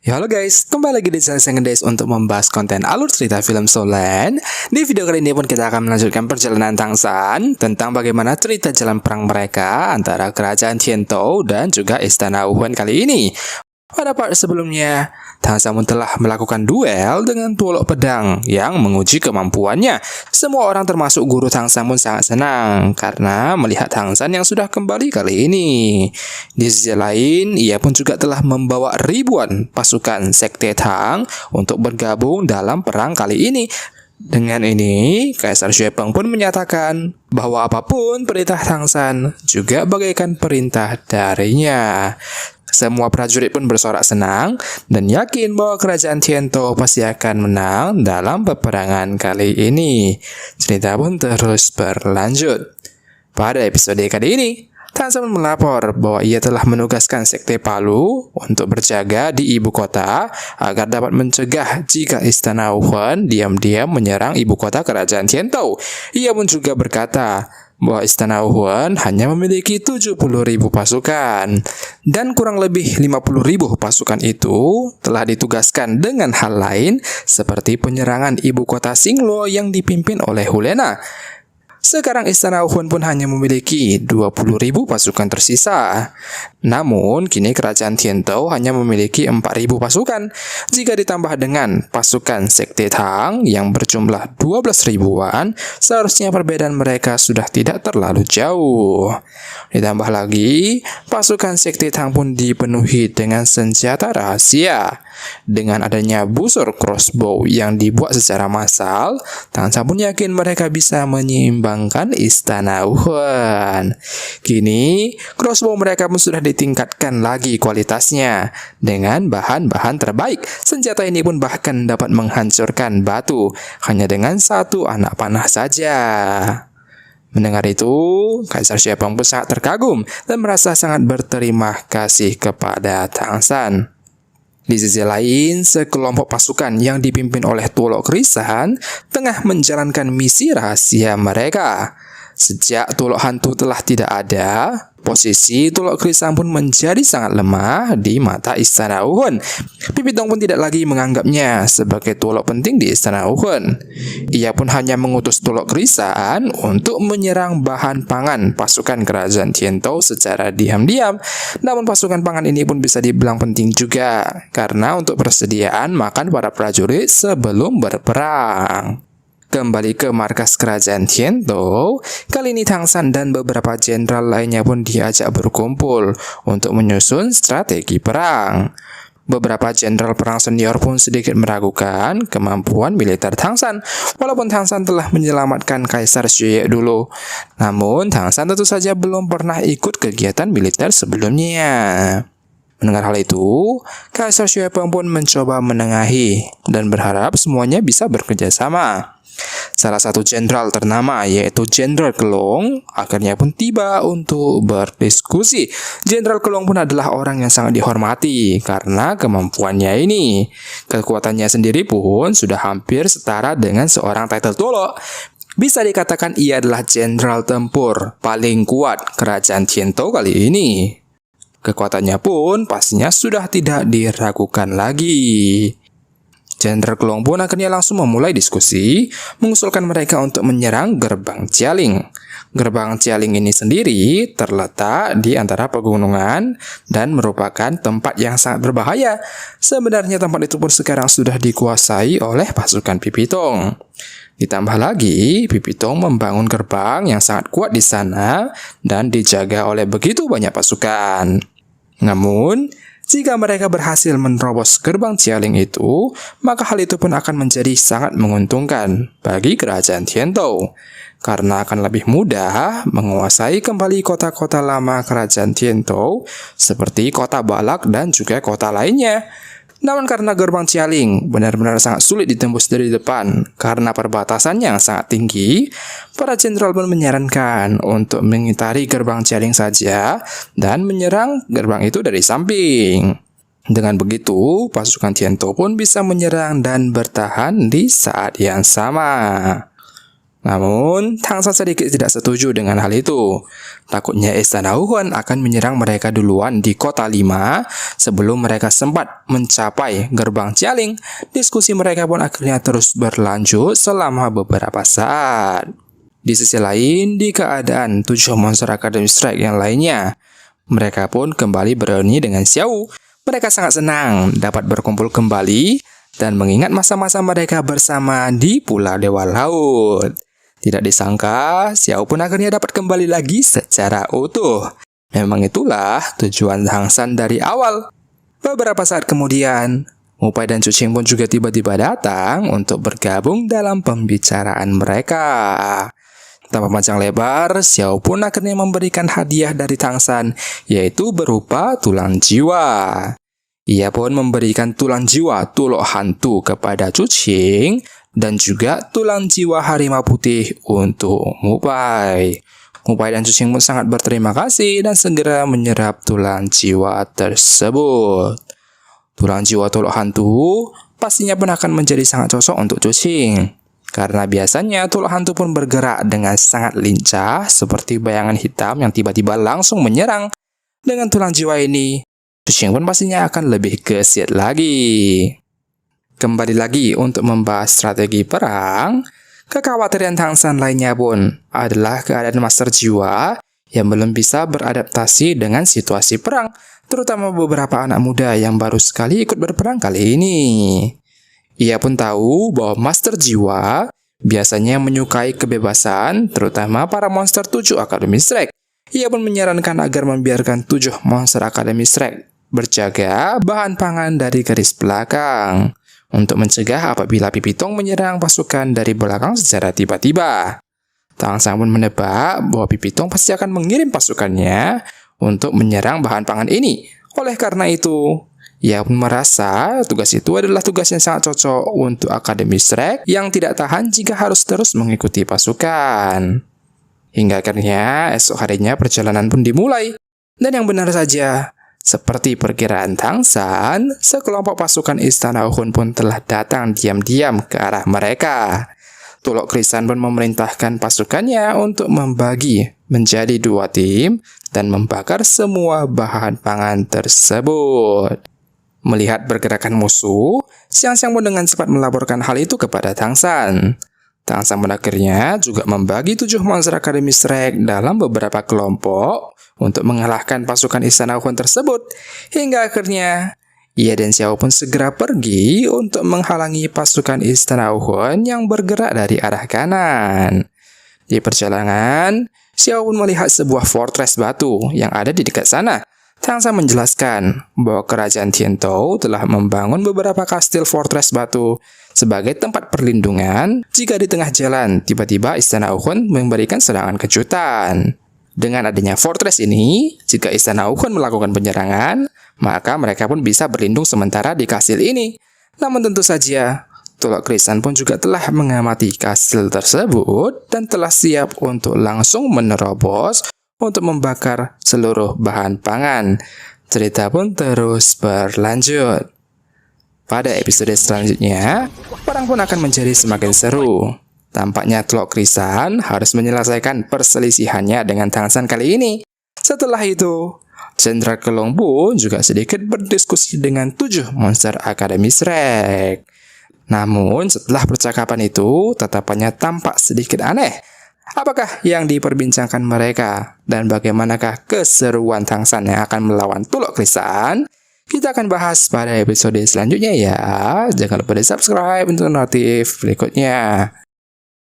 Ya halo guys, kembali lagi di channel Sengen Days untuk membahas konten alur cerita film Solen. Di video kali ini pun kita akan melanjutkan perjalanan Tangshan tentang bagaimana cerita jalan perang mereka antara kerajaan Tiantou dan juga istana Wuhan kali ini. Pada part sebelumnya, Tangshan pun telah melakukan duel dengan tuolok pedang yang menguji kemampuannya. Semua orang termasuk guru Tangshan pun sangat senang karena melihat Tangshan yang sudah kembali kali ini. Di sisi lain, ia pun juga telah membawa ribuan pasukan Sekte Tang untuk bergabung dalam perang kali ini. Dengan ini, Kaisar Xuepeng pun menyatakan bahwa apapun perintah Tangshan juga bagaikan perintah darinya. Semua prajurit pun bersorak senang dan yakin bahwa kerajaan Tiantou pasti akan menang dalam peperangan kali ini. Cerita pun terus berlanjut. Pada episode kali ini, Tangshan melapor bahwa ia telah menugaskan Sekte Palu untuk berjaga di ibu kota agar dapat mencegah jika istana Wuhan diam-diam menyerang ibu kota kerajaan Tiantou. Ia pun juga berkata bahwa istana Wuhan hanya memiliki 70.000 pasukan dan kurang lebih 50.000 pasukan itu telah ditugaskan dengan hal lain seperti penyerangan ibu kota Xingluo yang dipimpin oleh Hulena. Sekarang istana Wuhan pun hanya memiliki 20.000 pasukan tersisa. Namun, kini kerajaan Tiantou hanya memiliki 4.000 pasukan. Jika ditambah dengan pasukan Sekte Tang yang berjumlah 12 ribuan, seharusnya perbedaan mereka sudah tidak terlalu jauh. Ditambah lagi, pasukan Sekte Tang pun dipenuhi dengan senjata rahasia. Dengan adanya busur crossbow yang dibuat secara massal, Tangshan pun yakin mereka bisa menyeimbangkan istana Wuhan. Kini, crossbow mereka pun sudah ditingkatkan lagi kualitasnya dengan bahan-bahan terbaik. Senjata ini pun bahkan dapat menghancurkan batu hanya dengan satu anak panah saja. Mendengar itu, Kaisar Xuepeng pun sangat terkagum dan merasa sangat berterima kasih kepada Tangshan. Di sisi lain, sekelompok pasukan yang dipimpin oleh Tuolok Krisan tengah menjalankan misi rahasia mereka. Sejak Tuolok Hantu telah tidak ada, posisi Tuolok Krisan pun menjadi sangat lemah di mata istana Wuhan. Pipitong pun tidak lagi menganggapnya sebagai Tuolok penting di istana Wuhan. Ia pun hanya mengutus Tuolok Krisan untuk menyerang bahan pangan pasukan kerajaan Tiantou secara diam-diam. Namun pasukan pangan ini pun bisa dibilang penting juga karena untuk persediaan makan para prajurit sebelum berperang. Kembali ke markas kerajaan Tiantou, kali ini Tangshan dan beberapa jenderal lainnya pun diajak berkumpul untuk menyusun strategi perang. Beberapa jenderal perang senior pun sedikit meragukan kemampuan militer Tangshan, walaupun Tangshan telah menyelamatkan Kaisar Xue dulu. Namun, Tangshan tentu saja belum pernah ikut kegiatan militer sebelumnya. Mendengar hal itu, Kaisar Xuepeng pun mencoba menengahi dan berharap semuanya bisa bekerja sama. Salah satu jenderal ternama yaitu Jenderal Kelong akhirnya pun tiba untuk berdiskusi. Jenderal Kelong pun adalah orang yang sangat dihormati karena kemampuannya ini. Kekuatannya sendiri pun sudah hampir setara dengan seorang title Tuolok. Bisa dikatakan ia adalah jenderal tempur paling kuat kerajaan Tiantou kali ini. Kekuatannya pun pastinya sudah tidak diragukan lagi. Jenderal Kelong pun akhirnya langsung memulai diskusi, mengusulkan mereka untuk menyerang Gerbang Jialing. Gerbang Jialing ini sendiri terletak di antara pegunungan dan merupakan tempat yang sangat berbahaya. Sebenarnya tempat itu pun sekarang sudah dikuasai oleh pasukan Pipitong. Ditambah lagi, Pipitong membangun gerbang yang sangat kuat di sana dan dijaga oleh begitu banyak pasukan. Namun, jika mereka berhasil menerobos gerbang Jialing itu, maka hal itu pun akan menjadi sangat menguntungkan bagi kerajaan Tiantou, karena akan lebih mudah menguasai kembali kota-kota lama kerajaan Tiantou seperti kota Balak dan juga kota lainnya. Namun karena gerbang Jialing benar-benar sangat sulit ditembus dari depan karena perbatasannya yang sangat tinggi, para jenderal pun menyarankan untuk mengitari gerbang Jialing saja dan menyerang gerbang itu dari samping. Dengan begitu, pasukan Tiantou pun bisa menyerang dan bertahan di saat yang sama. Namun, Tang San sedikit tidak setuju dengan hal itu. Takutnya Istana Wuhan akan menyerang mereka duluan di Kota 5 sebelum mereka sempat mencapai gerbang Jialing. Diskusi mereka pun akhirnya terus berlanjut selama beberapa saat. Di sisi lain, di keadaan 7 monster Academy Strike yang lainnya, mereka pun kembali bereuni dengan Xiao. Mereka sangat senang dapat berkumpul kembali dan mengingat masa-masa mereka bersama di Pulau Dewa Laut. Tidak disangka, Xiao pun akhirnya dapat kembali lagi secara utuh. Memang itulah tujuan Tang San dari awal. Beberapa saat kemudian, Mu Pai dan Chu Qing pun juga tiba-tiba datang untuk bergabung dalam pembicaraan mereka. Tanpa panjang lebar, Xiao pun akhirnya memberikan hadiah dari Tang San, yaitu berupa tulang jiwa. Ia pun memberikan tulang jiwa tulok hantu kepada Chu Qing dan juga tulang jiwa harimau putih untuk Mu Pai. Mu Pai dan Chu Qing pun sangat berterima kasih dan segera menyerap tulang jiwa tersebut. Tulang jiwa tulok hantu pastinya pun akan menjadi sangat cocok untuk Chu Qing. Karena biasanya tulok hantu pun bergerak dengan sangat lincah seperti bayangan hitam yang tiba-tiba langsung menyerang. Dengan tulang jiwa ini, Chu Qing pun pastinya akan lebih gesit lagi. Kembali lagi untuk membahas strategi perang, kekhawatiran Tang San lainnya pun adalah keadaan Master Jiwa yang belum bisa beradaptasi dengan situasi perang, terutama beberapa anak muda yang baru sekali ikut berperang kali ini. Ia pun tahu bahwa Master Jiwa biasanya menyukai kebebasan, terutama para monster 7 Academy Strike. Ia pun menyarankan agar membiarkan 7 monster Academy Strike berjaga bahan pangan dari garis belakang untuk mencegah apabila Pipitong menyerang pasukan dari belakang secara tiba-tiba. Tang San pun menebak bahwa Pipitong pasti akan mengirim pasukannya untuk menyerang bahan pangan ini. Oleh karena itu, ia pun merasa tugas itu adalah tugas yang sangat cocok untuk Academy Strike yang tidak tahan jika harus terus mengikuti pasukan. Hingga akhirnya esok harinya perjalanan pun dimulai. Dan yang benar saja, seperti perkiraan Tang San, sekelompok pasukan Istana Wuhan pun telah datang diam-diam ke arah mereka. Tulok Krisan pun memerintahkan pasukannya untuk membagi menjadi 2 tim dan membakar semua bahan pangan tersebut. Melihat pergerakan musuh, Xiang Xiang pun dengan cepat melaporkan hal itu kepada Tang San. Tang San pun akhirnya juga membagi 7 monster Academy Strike dalam beberapa kelompok untuk mengalahkan pasukan Istana Wuhan tersebut. Hingga akhirnya, ia dan Xiao pun segera pergi untuk menghalangi pasukan Istana Wuhan yang bergerak dari arah kanan. Di perjalanan, Xiao pun melihat sebuah fortress batu yang ada di dekat sana. Tang San menjelaskan bahwa kerajaan Tiantou telah membangun beberapa kastil fortress batu sebagai tempat perlindungan jika di tengah jalan tiba-tiba Istana Wuhan memberikan serangan kejutan. Dengan adanya fortress ini, jika Istana Wuhan melakukan penyerangan, maka mereka pun bisa berlindung sementara di kastil ini. Namun tentu saja, Tulok Krisan pun juga telah mengamati kastil tersebut dan telah siap untuk langsung menerobos untuk membakar seluruh bahan pangan. Cerita pun terus berlanjut. Pada episode selanjutnya, perang pun akan menjadi semakin seru. Tampaknya Tulok Krisan harus menyelesaikan perselisihannya dengan Tang San kali ini. Setelah itu, Jenderal Kelong pun juga sedikit berdiskusi dengan 7 monster Academy Strike. Namun, setelah percakapan itu, tatapannya tampak sedikit aneh. Apakah yang diperbincangkan mereka? Dan bagaimanakah keseruan Tang San yang akan melawan Tulok Krisan? Kita akan bahas pada episode selanjutnya ya. Jangan lupa di subscribe untuk notif berikutnya.